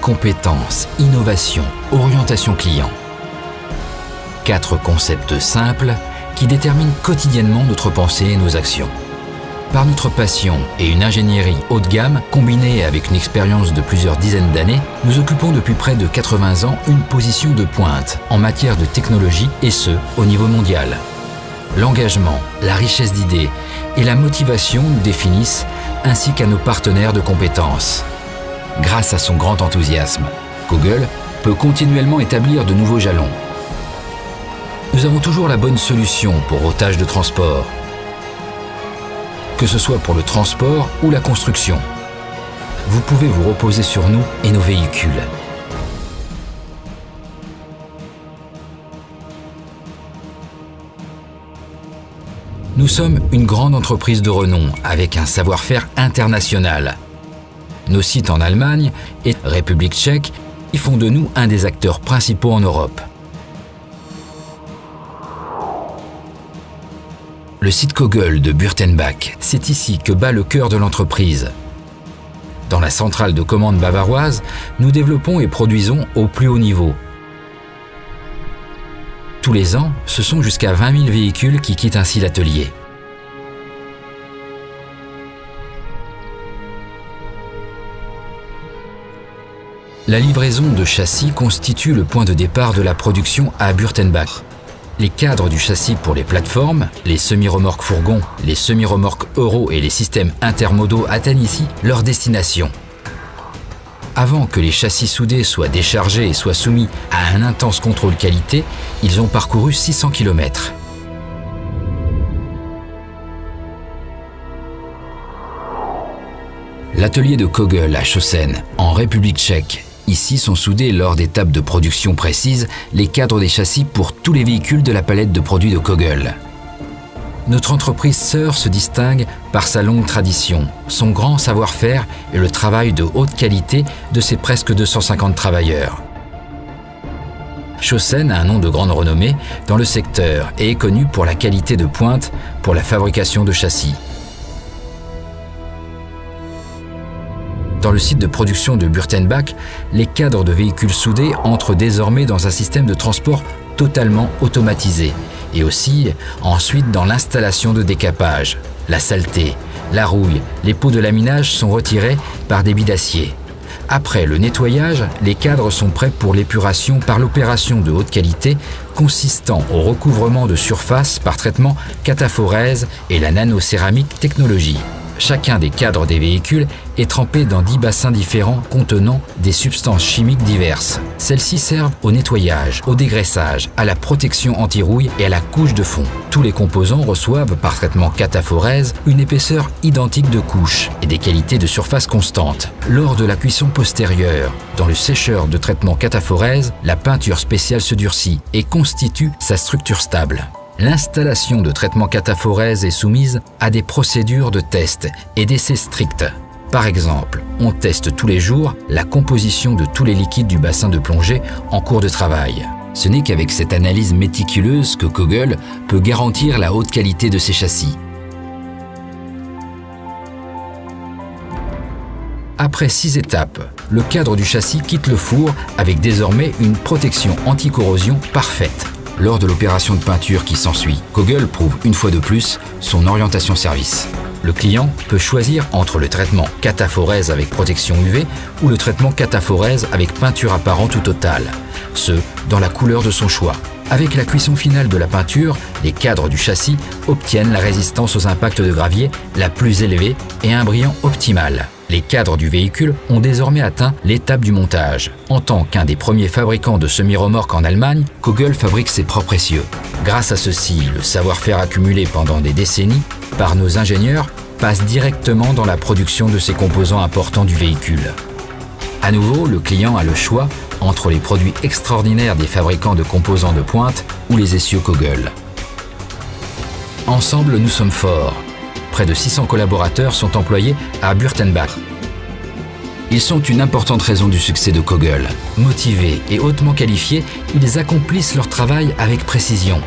compétences, innovation, orientation client. 4 concepts simples qui déterminent quotidiennement notre pensée et nos actions. Par notre passion et une ingénierie haut de gamme, combinée avec une expérience de plusieurs dizaines d'années, nous occupons depuis près de 80 ans une position de pointe en matière de technologie et ce, au niveau mondial. L'engagement, la richesse d'idées et la motivation nous définissent, ainsi qu'à nos partenaires de compétences. Grâce à son grand enthousiasme, Kogel peut continuellement établir de nouveaux jalons. Nous avons toujours la bonne solution pour vos tâches de transport, que ce soit pour le transport ou la construction. Vous pouvez vous reposer sur nous et nos véhicules. Nous sommes une grande entreprise de renom avec un savoir-faire international. Nos sites en Allemagne et République tchèque y font de nous un des acteurs principaux en Europe. Le site Kogel de Bürtenbach, c'est ici que bat le cœur de l'entreprise. Dans la centrale de commande bavaroise, nous développons et produisons au plus haut niveau. Tous les ans, ce sont jusqu'à 20 000 véhicules qui quittent ainsi l'atelier. La livraison de châssis constitue le point de départ de la production à Bürtenbach. Les cadres du châssis pour les plateformes, les semi-remorques fourgons, les semi-remorques Euro et les systèmes intermodaux atteignent ici leur destination. Avant que les châssis soudés soient déchargés et soient soumis à un intense contrôle qualité, ils ont parcouru 600 km. L'atelier de Kogel à Schossen, en République tchèque. Ici sont soudés lors d'étapes de production précises les cadres des châssis pour tous les véhicules de la palette de produits de Kogel. Notre entreprise sœur se distingue par sa longue tradition, son grand savoir-faire et le travail de haute qualité de ses presque 250 travailleurs. Schossen a un nom de grande renommée dans le secteur et est connu pour la qualité de pointe pour la fabrication de châssis. Dans le site de production de Bürtenbach, les cadres de véhicules soudés entrent désormais dans un système de transport totalement automatisé et aussi ensuite dans l'installation de décapage. La saleté, la rouille, les pots de laminage sont retirés par des billes d'acier. Après le nettoyage, les cadres sont prêts pour l'épuration par l'opération de haute qualité consistant au recouvrement de surface par traitement cataphorèse et la nanocéramique technologie. Chacun des cadres des véhicules est trempé dans 10 bassins différents contenant des substances chimiques diverses. Celles-ci servent au nettoyage, au dégraissage, à la protection anti-rouille et à la couche de fond. Tous les composants reçoivent par traitement cataphorèse une épaisseur identique de couche et des qualités de surface constantes. Lors de la cuisson postérieure, dans le sécheur de traitement cataphorèse, la peinture spéciale se durcit et constitue sa structure stable. L'installation de traitement cataphorèse est soumise à des procédures de test et d'essais stricts. Par exemple, on teste tous les jours la composition de tous les liquides du bassin de plongée en cours de travail. Ce n'est qu'avec cette analyse méticuleuse que Kogel peut garantir la haute qualité de ses châssis. Après 6 étapes, le cadre du châssis quitte le four avec désormais une protection anti-corrosion parfaite. Lors de l'opération de peinture qui s'ensuit, Kogel prouve une fois de plus son orientation service. Le client peut choisir entre le traitement cataphorèse avec protection UV ou le traitement cataphorèse avec peinture apparente ou totale, ce dans la couleur de son choix. Avec la cuisson finale de la peinture, les cadres du châssis obtiennent la résistance aux impacts de gravier la plus élevée et un brillant optimal. Les cadres du véhicule ont désormais atteint l'étape du montage. En tant qu'un des premiers fabricants de semi-remorques en Allemagne, Kogel fabrique ses propres essieux. Grâce à ceci, le savoir-faire accumulé pendant des décennies par nos ingénieurs passe directement dans la production de ces composants importants du véhicule. À nouveau, le client a le choix entre les produits extraordinaires des fabricants de composants de pointe ou les essieux Kogel. Ensemble, nous sommes forts. Près de 600 collaborateurs sont employés à Bürtenbach. Ils sont une importante raison du succès de Kogel. Motivés et hautement qualifiés, ils accomplissent leur travail avec précision.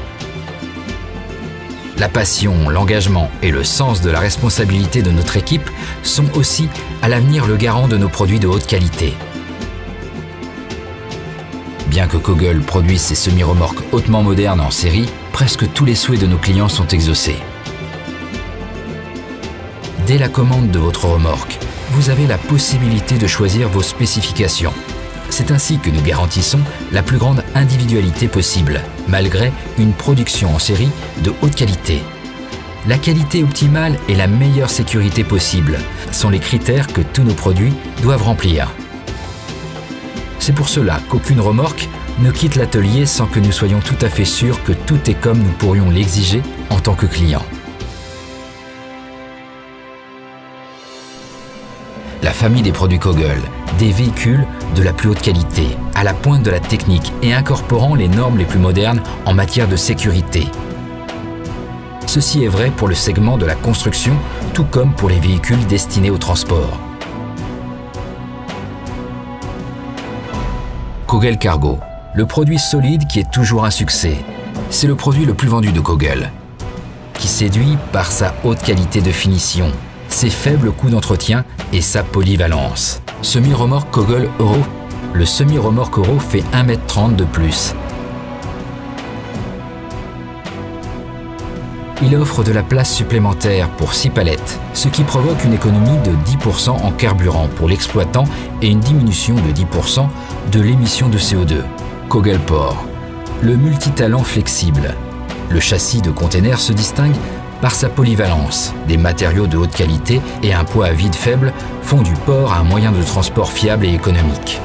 La passion, l'engagement et le sens de la responsabilité de notre équipe sont aussi à l'avenir le garant de nos produits de haute qualité. Bien que Kogel produise ses semi-remorques hautement modernes en série, presque tous les souhaits de nos clients sont exaucés. Dès la commande de votre remorque, vous avez la possibilité de choisir vos spécifications. C'est ainsi que nous garantissons la plus grande individualité possible, malgré une production en série de haute qualité. La qualité optimale et la meilleure sécurité possible sont les critères que tous nos produits doivent remplir. C'est pour cela qu'aucune remorque ne quitte l'atelier sans que nous soyons tout à fait sûrs que tout est comme nous pourrions l'exiger en tant que client. La famille des produits Kogel, des véhicules de la plus haute qualité, à la pointe de la technique et incorporant les normes les plus modernes en matière de sécurité. Ceci est vrai pour le segment de la construction, tout comme pour les véhicules destinés au transport. Kogel Cargo, le produit solide qui est toujours un succès. C'est le produit le plus vendu de Kogel, qui séduit par sa haute qualité de finition, ses faibles coûts d'entretien et sa polyvalence. Semi-remorque Kogel Euro. Le semi-remorque Euro fait 1,30 m de plus. Il offre de la place supplémentaire pour 6 palettes, ce qui provoque une économie de 10% en carburant pour l'exploitant et une diminution de 10% de l'émission de CO2. Kogel Port, le multitalent flexible. Le châssis de container se distingue par sa polyvalence. Des matériaux de haute qualité et un poids à vide faible font du port un moyen de transport fiable et économique.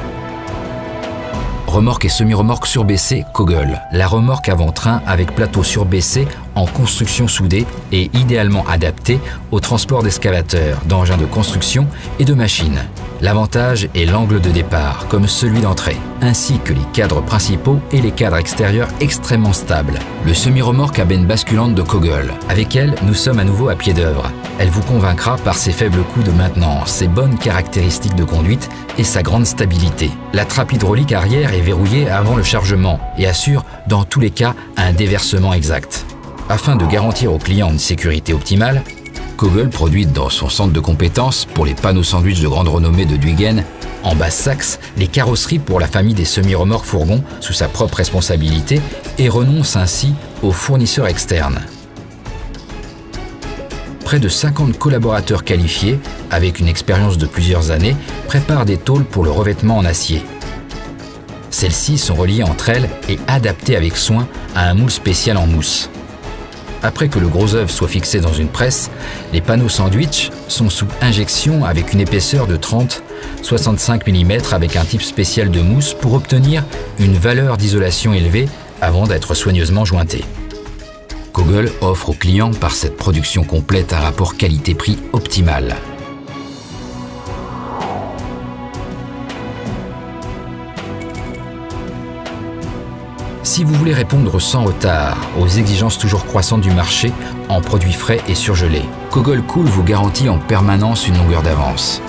Remorque et semi-remorque surbaissée Kogel. La remorque avant-train avec plateau surbaissé en construction soudée et idéalement adaptée au transport d'excavateurs, d'engins de construction et de machines. L'avantage est l'angle de départ, comme celui d'entrée, ainsi que les cadres principaux et les cadres extérieurs extrêmement stables. Le semi-remorque à benne basculante de Kogel. Avec elle, nous sommes à nouveau à pied d'œuvre. Elle vous convaincra par ses faibles coûts de maintenance, ses bonnes caractéristiques de conduite et sa grande stabilité. La trappe hydraulique arrière est verrouillée avant le chargement et assure, dans tous les cas, un déversement exact. Afin de garantir aux clients une sécurité optimale, Kogel produit dans son centre de compétences pour les panneaux sandwich de grande renommée de Duygen, en Basse-Saxe, les carrosseries pour la famille des semi-remorques fourgons sous sa propre responsabilité et renonce ainsi aux fournisseurs externes. Près de 50 collaborateurs qualifiés, avec une expérience de plusieurs années, préparent des tôles pour le revêtement en acier. Celles-ci sont reliées entre elles et adaptées avec soin à un moule spécial en mousse. Après que le gros œuvre soit fixé dans une presse, les panneaux sandwich sont sous injection avec une épaisseur de 30-65 mm avec un type spécial de mousse pour obtenir une valeur d'isolation élevée avant d'être soigneusement jointés. Kogel offre aux clients par cette production complète un rapport qualité-prix optimal. Si vous voulez répondre sans retard aux exigences toujours croissantes du marché en produits frais et surgelés, Kogel Cool vous garantit en permanence une longueur d'avance.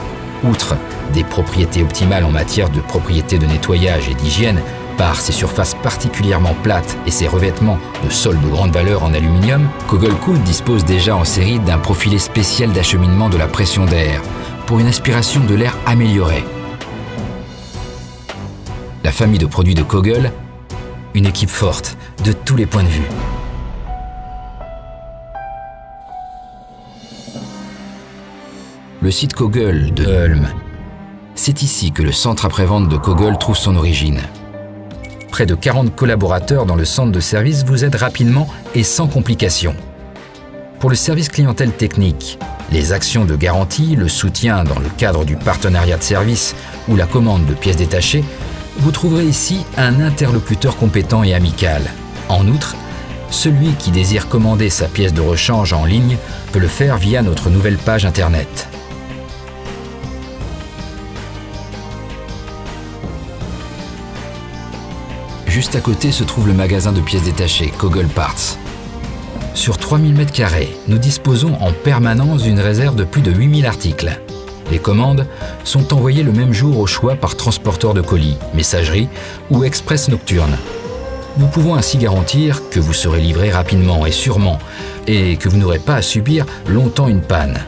Outre des propriétés optimales en matière de propriétés de nettoyage et d'hygiène, par ses surfaces particulièrement plates et ses revêtements de sol de grande valeur en aluminium, Kogel Cool dispose déjà en série d'un profilé spécial d'acheminement de la pression d'air pour une aspiration de l'air améliorée. La famille de produits de Kogel, une équipe forte de tous les points de vue. Le site Kogel de Ulm. C'est ici que le centre après-vente de Kogel trouve son origine. Près de 40 collaborateurs dans le centre de service vous aident rapidement et sans complications. Pour le service clientèle technique, les actions de garantie, le soutien dans le cadre du partenariat de service ou la commande de pièces détachées, vous trouverez ici un interlocuteur compétent et amical. En outre, celui qui désire commander sa pièce de rechange en ligne peut le faire via notre nouvelle page internet. Juste à côté se trouve le magasin de pièces détachées Kogel Parts. Sur 3000 m², nous disposons en permanence d'une réserve de plus de 8000 articles. Les commandes sont envoyées le même jour au choix par transporteur de colis, messagerie ou express nocturne. Nous pouvons ainsi garantir que vous serez livré rapidement et sûrement et que vous n'aurez pas à subir longtemps une panne.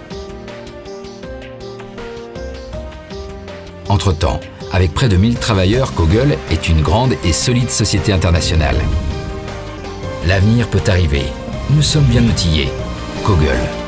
Entre-temps, Avec près de 1000 travailleurs, Kogel est une grande et solide société internationale. L'avenir peut arriver. Nous sommes bien outillés. Kogel.